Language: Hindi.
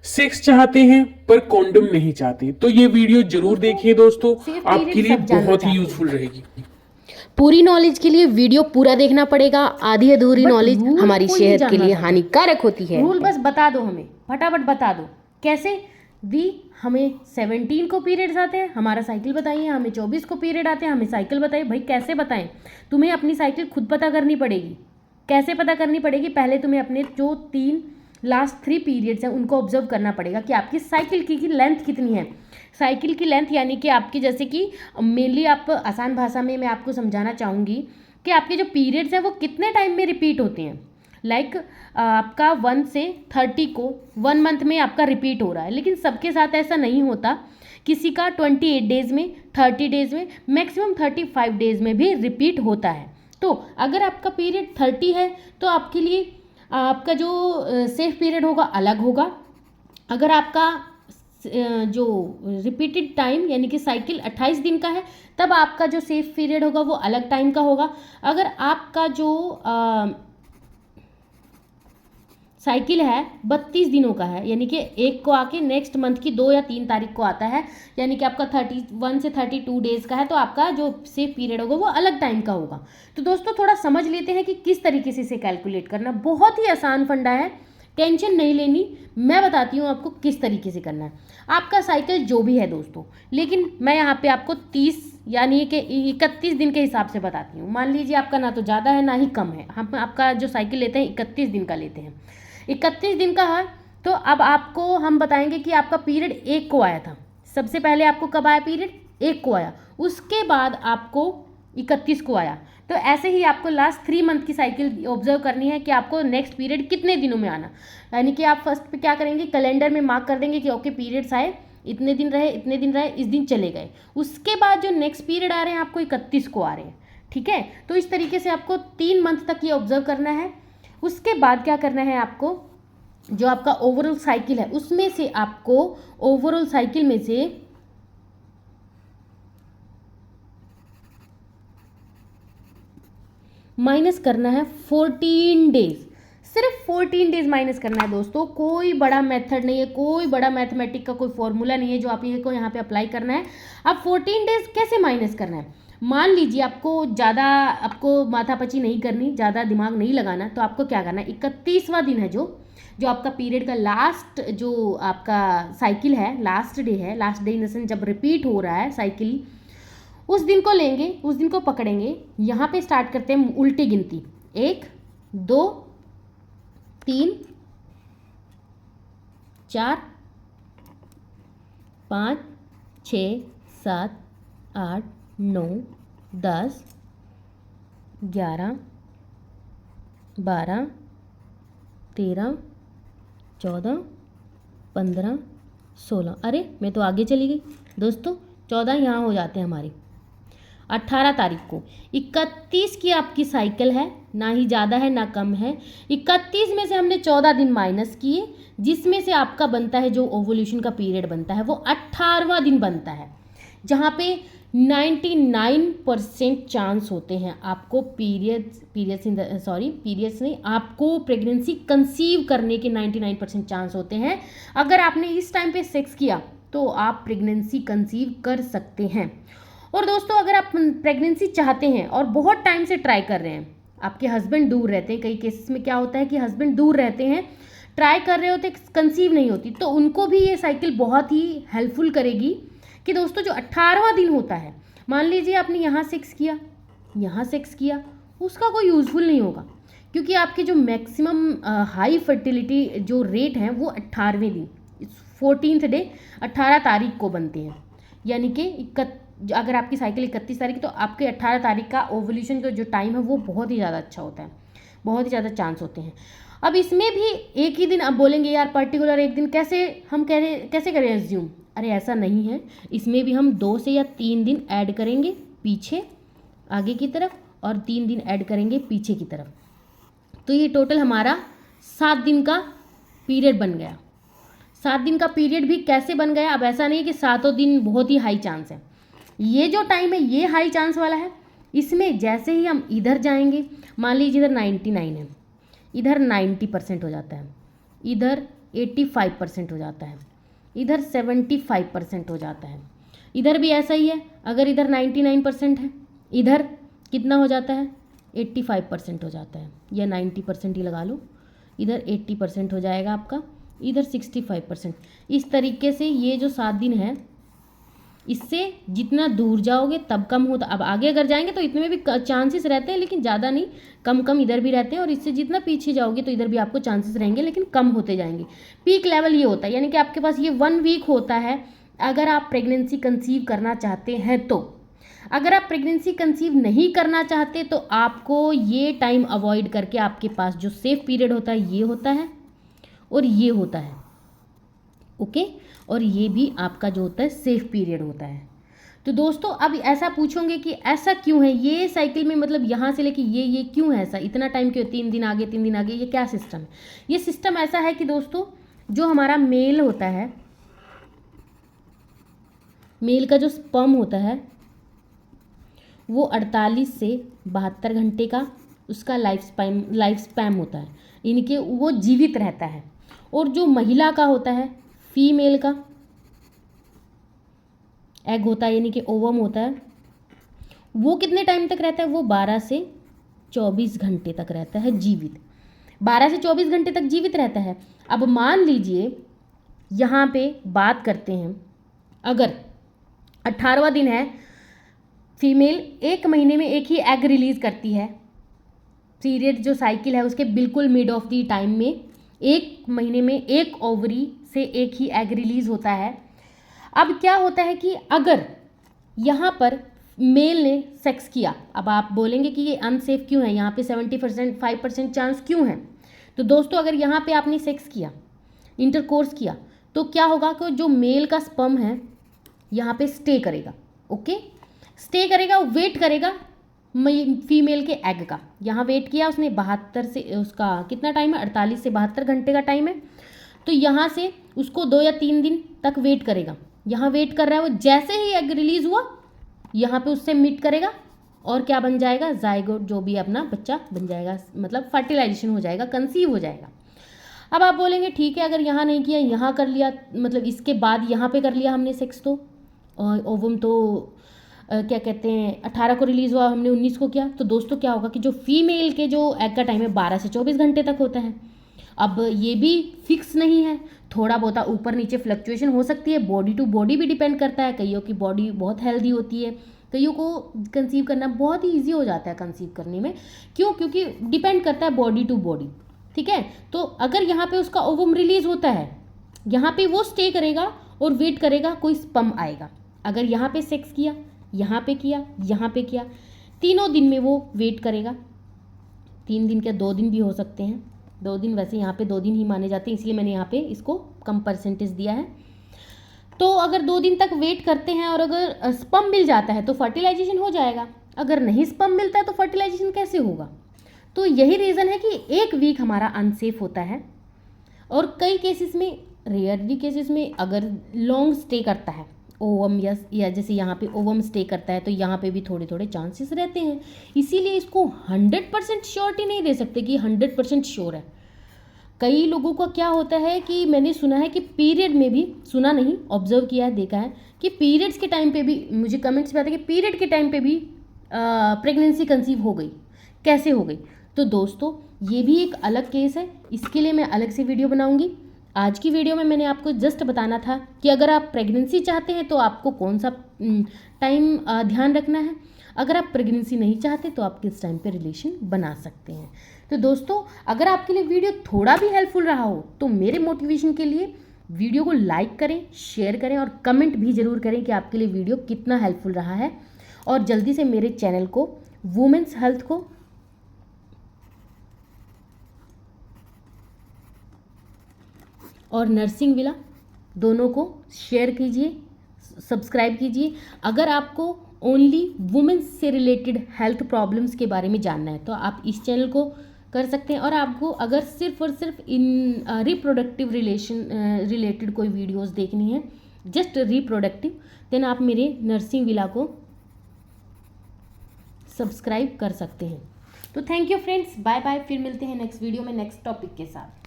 सेक्स चाहते हैं पर कॉन्डम नहीं चाहते, तो ये वीडियो जरूर देखिए दोस्तों, सेफ आपके पीरियड लिए सब जानना बहुत ही चाहते यूजफुल हैं। रहेगी। पूरी नॉलेज के लिए वीडियो पूरा देखना पड़ेगा, आधी अधूरी बट नॉलेज रूल हमारी कोई नहीं सेहत के जानना लिए चाहता। हानिकारक होती है। रूल बस बता दो, हमें फटाफट बता दो कैसे। हमें 17 को पीरियड्स आते हैं, हमारा साइकिल बताइए। हमें 24 को पीरियड आते हैं, हमें साइकिल बताइए। भाई कैसे बताएं? तुम्हें अपनी साइकिल खुद पता करनी पड़ेगी। कैसे पता करनी पड़ेगी? पहले तुम्हें अपने जो 3 लास्ट 3 पीरियड्स हैं उनको ऑब्जर्व करना पड़ेगा कि आपकी साइकिल की लेंथ कितनी है। साइकिल की लेंथ यानी कि आपकी, जैसे कि मेनली आप आसान भाषा में मैं आपको समझाना चाहूँगी कि आपके जो पीरियड्स हैं वो कितने टाइम में रिपीट होते हैं। लाइक आपका 1 से 30 को 1 मंथ में आपका रिपीट हो रहा है, लेकिन सबके साथ ऐसा नहीं होता। किसी का 28 डेज़ में, 30 डेज़ में, मैक्सिमम 35 डेज़ में भी रिपीट होता है। तो अगर आपका पीरियड 30 है तो आपके लिए आपका जो सेफ पीरियड होगा अलग होगा। अगर आपका जो रिपीटेड टाइम यानी कि साइकिल 28 दिन का है तब आपका जो सेफ पीरियड होगा वो अलग टाइम का होगा। अगर आपका जो साइकिल है 32 दिनों का है, यानी कि एक को आके नेक्स्ट मंथ की 2 या 3 तारीख को आता है, यानी कि आपका 31 से 32 डेज़ का है, तो आपका जो सेफ पीरियड होगा वो अलग टाइम का होगा। तो दोस्तों थोड़ा समझ लेते हैं कि किस तरीके से इसे कैलकुलेट करना। बहुत ही आसान फंडा है, टेंशन नहीं लेनी। मैं बताती हूँ आपको किस तरीके से करना है। आपका साइकिल जो भी है दोस्तों, लेकिन मैं यहाँ पे आपको 30 यानी कि 31 दिन के हिसाब से बताती हूँ। मान लीजिए आपका ना तो ज़्यादा है ना ही कम है, हम आपका जो साइकिल लेते हैं 31 दिन का लेते हैं। 31 दिन का है तो अब आपको हम बताएंगे कि आपका पीरियड 1 को आया था। सबसे पहले आपको कब आया पीरियड? 1 को आया। उसके बाद आपको 31 को आया। तो ऐसे ही आपको लास्ट 3 मंथ की साइकिल ऑब्जर्व करनी है कि आपको नेक्स्ट पीरियड कितने दिनों में आना। यानी कि आप फर्स्ट पे क्या करेंगे, कैलेंडर में मार्क कर देंगे कि ओके पीरियड्स आए, इतने दिन रहे, इतने दिन रहे, इस दिन चले गए। उसके बाद जो नेक्स्ट पीरियड आ रहे हैं आपको 31 को आ रहे हैं। ठीक है, तो इस तरीके से आपको 3 मंथ तक ये ऑब्जर्व करना है। उसके बाद क्या करना है आपको, जो आपका ओवरऑल साइकिल है उसमें से आपको ओवरऑल साइकिल में से माइनस करना है 14 डेज। सिर्फ 14 डेज माइनस करना है दोस्तों। कोई बड़ा मेथड नहीं है, कोई बड़ा मैथमेटिक का कोई फॉर्मूला नहीं है जो आप को यहाँ पे अप्लाई करना है। अब 14 डेज कैसे माइनस करना है? मान लीजिए आपको माथापची नहीं करनी, ज़्यादा दिमाग नहीं लगाना, तो आपको क्या करना है, 31वां दिन है जो आपका पीरियड का लास्ट, जो आपका साइकिल है लास्ट डे है, last day in the sense जब रिपीट हो रहा है साइकिल, उस दिन को लेंगे, उस दिन को पकड़ेंगे। यहाँ पे स्टार्ट करते हैं उल्टी गिनती, 1 2 3 4 5 6 7 8 9 10 11 12 13 14 15 16। अरे मैं तो आगे चली गई दोस्तों, 14 यहाँ हो जाते हैं हमारे। 18 तारीख को 31 की आपकी साइकिल है, ना ही ज़्यादा है ना कम है। 31 में से हमने 14 दिन माइनस किए, जिसमें से आपका बनता है जो ओवोल्यूशन का पीरियड बनता है वो 18वां दिन बनता है, जहाँ पे 99% चांस होते हैं आपको पीरियड्स नहीं, आपको प्रेगनेंसी कंसीव करने के 99% चांस होते हैं। अगर आपने इस टाइम पे सेक्स किया तो आप प्रेगनेंसी कंसीव कर सकते हैं। और दोस्तों अगर आप प्रेगनेंसी चाहते हैं और बहुत टाइम से ट्राई कर रहे हैं, आपके हस्बैंड दूर रहते हैं, कई केसेस में क्या होता है कि हस्बैंड दूर रहते हैं, ट्राई कर रहे होते, कंसीव नहीं होती, तो उनको भी ये साइकिल बहुत ही हेल्पफुल करेगी। कि दोस्तों जो 18वां दिन होता है, मान लीजिए आपने यहाँ सेक्स किया, यहाँ सेक्स किया, उसका कोई यूज़फुल नहीं होगा, क्योंकि आपके जो मैक्सिमम हाई फर्टिलिटी जो रेट हैं वो 18वें दिन 14th डे 18 तारीख को बनते हैं। यानी कि अगर आपकी साइकिल 31 तारीख तो आपके 18 तारीख का ओवल्यूशन का जो टाइम है वो बहुत ही ज़्यादा अच्छा होता है, बहुत ही ज़्यादा चांस होते हैं। अब इसमें भी एक ही दिन, अब बोलेंगे यार पर्टिकुलर एक दिन कैसे हम कैसे करें एज्यूम? अरे ऐसा नहीं है, इसमें भी हम 2 से या 3 दिन ऐड करेंगे पीछे आगे की तरफ और 3 दिन ऐड करेंगे पीछे की तरफ, तो ये टोटल हमारा 7 दिन का पीरियड बन गया। 7 दिन का पीरियड भी कैसे बन गया? अब ऐसा नहीं है कि 7 दिन बहुत ही हाई चांस है, ये जो टाइम है ये हाई चांस वाला है। इसमें जैसे ही हम इधर जाएंगे, मान लीजिए इधर 99 है, इधर 90% हो जाता है, इधर 85% हो जाता है, इधर 75% हो जाता है, इधर भी ऐसा ही है। अगर इधर 99% है, इधर कितना हो जाता है, 85% हो जाता है, या 90% ही लगा लो। इधर 80% हो जाएगा आपका, इधर 65%। इस तरीके से ये जो 7 दिन है, इससे जितना दूर जाओगे तब कम होता। अब आगे अगर जाएंगे तो इतने में भी चांसेस रहते हैं, लेकिन ज़्यादा नहीं, कम कम इधर भी रहते हैं। और इससे जितना पीछे जाओगे तो इधर भी आपको चांसेस रहेंगे, लेकिन कम होते जाएंगे। पीक लेवल ये होता है, यानी कि आपके पास ये 1 वीक होता है अगर आप प्रेगनेंसी कंसीव करना चाहते हैं तो। अगर आप प्रेगनेंसी कंसीव नहीं करना चाहते तो आपको ये टाइम अवॉइड करके आपके पास जो सेफ पीरियड होता है ये होता है और ये होता है, ओके। और ये भी आपका जो होता है सेफ पीरियड होता है। तो दोस्तों अब ऐसा पूछोगे कि ऐसा क्यों है ये साइकिल में, मतलब यहाँ से लेके ये क्यों है ऐसा, इतना टाइम क्यों, 3 दिन आगे 3 दिन आगे, ये क्या सिस्टम है? ये सिस्टम ऐसा है कि दोस्तों जो हमारा मेल होता है, मेल का जो स्पर्म होता है वो 48 से 72 घंटे का उसका लाइफ स्पैन होता है, यानी कि वो जीवित रहता है। और जो महिला का होता है, फीमेल का एग होता है, यानी कि ओवम होता है, वो कितने टाइम तक रहता है, वो 12 से 24 घंटे तक रहता है जीवित। 12 से 24 घंटे तक जीवित रहता है। अब मान लीजिए यहाँ पे बात करते हैं, अगर 18वां दिन है, फीमेल 1 महीने में एक ही एग रिलीज़ करती है, पीरियड जो साइकिल है उसके बिल्कुल मिड ऑफ द टाइम में 1 महीने में एक ओवरी से एक ही एग रिलीज़ होता है। अब क्या होता है कि अगर यहाँ पर मेल ने सेक्स किया, अब आप बोलेंगे कि ये अनसेफ क्यों है, यहाँ पे 75% चांस क्यों है? तो दोस्तों अगर यहाँ पे आपने सेक्स किया, इंटरकोर्स किया, तो क्या होगा कि जो मेल का स्पर्म है यहाँ पे स्टे करेगा, ओके, स्टे करेगा, वेट करेगा फीमेल के एग का। यहाँ वेट किया उसने 72 से, उसका कितना टाइम है, 48 से 72 घंटे का टाइम है। तो यहाँ से उसको 2 या 3 दिन तक वेट करेगा, यहाँ वेट कर रहा है वो। जैसे ही एग रिलीज़ हुआ यहाँ पे उससे मीट करेगा और क्या बन जाएगा, जाइगोट, जो भी अपना बच्चा बन जाएगा, मतलब फर्टिलाइजेशन हो जाएगा, कंसीव हो जाएगा। अब आप बोलेंगे ठीक है, अगर यहाँ नहीं किया, यहाँ कर लिया, मतलब इसके बाद यहाँ पे कर लिया हमने सेक्स, तो ओवम तो क्या कहते हैं 18 को रिलीज़ हुआ, हमने 19 को किया, तो दोस्तों क्या होगा कि जो फीमेल के जो एग का टाइम है 12 से 24 घंटे तक होता है। अब ये भी फिक्स नहीं है, थोड़ा बहुत ऊपर नीचे फ्लक्चुएशन हो सकती है, बॉडी टू बॉडी भी डिपेंड करता है। कईयों की बॉडी बहुत हेल्दी होती है, कईयों को कंसीव करना बहुत ही ईजी हो जाता है कंसीव करने में। क्यों? क्योंकि डिपेंड करता है बॉडी टू बॉडी, ठीक है। तो अगर यहाँ पे उसका ओवम रिलीज़ होता है, यहाँ पे वो स्टे करेगा और वेट करेगा कोई स्पर्म आएगा। अगर यहाँ पे सेक्स किया, यहाँ पे किया, यहाँ पे किया, तीनों दिन में वो वेट करेगा। 3 दिन क्या 2 दिन भी हो सकते हैं, 2 दिन, वैसे यहाँ पे 2 दिन ही माने जाते हैं, इसलिए मैंने यहाँ पे इसको कम परसेंटेज दिया है। तो अगर 2 दिन तक वेट करते हैं और अगर स्पर्म मिल जाता है तो फर्टिलाइजेशन हो जाएगा। अगर नहीं स्पर्म मिलता है तो फर्टिलाइजेशन कैसे होगा? तो यही रीज़न है कि 1 वीक हमारा अनसेफ होता है। और कई केसेस में, रेयरली केसेस में, अगर लॉन्ग स्टे करता है ओवम, या जैसे यहाँ पे ओवम स्टे करता है, तो यहाँ पे भी थोड़े थोड़े चांसेस रहते हैं। इसीलिए इसको 100% श्योरिटी नहीं दे सकते कि 100% श्योर है। कई लोगों का क्या होता है कि मैंने सुना है कि पीरियड में भी, सुना नहीं, ऑब्जर्व किया है, देखा है कि पीरियड्स के टाइम पे भी, मुझे कमेंट्स में आता है कि पीरियड के टाइम पे भी प्रेगनेंसी कंसीव हो गई, कैसे हो गई? तो दोस्तों ये भी एक अलग केस है, इसके लिए मैं अलग से वीडियो बनाऊंगी। आज की वीडियो में मैंने आपको जस्ट बताना था कि अगर आप प्रेगनेंसी चाहते हैं तो आपको कौन सा टाइम ध्यान रखना है, अगर आप प्रेगनेंसी नहीं चाहते तो आप किस टाइम पे रिलेशन बना सकते हैं। तो दोस्तों अगर आपके लिए वीडियो थोड़ा भी हेल्पफुल रहा हो तो मेरे मोटिवेशन के लिए वीडियो को लाइक करें, शेयर करें और कमेंट भी ज़रूर करें कि आपके लिए वीडियो कितना हेल्पफुल रहा है। और जल्दी से मेरे चैनल को, वुमेन्स हेल्थ को और नर्सिंग विला दोनों को शेयर कीजिए, सब्सक्राइब कीजिए। अगर आपको ओनली वुमेन्स से रिलेटेड हेल्थ प्रॉब्लम्स के बारे में जानना है तो आप इस चैनल को कर सकते हैं। और आपको अगर सिर्फ और सिर्फ इन रिप्रोडक्टिव रिलेटेड कोई वीडियोस देखनी है, जस्ट रिप्रोडक्टिव, देन आप मेरे नर्सिंग विला को सब्सक्राइब कर सकते हैं। तो thank you friends, bye bye, फिर मिलते हैं नेक्स्ट वीडियो में नेक्स्ट टॉपिक के साथ।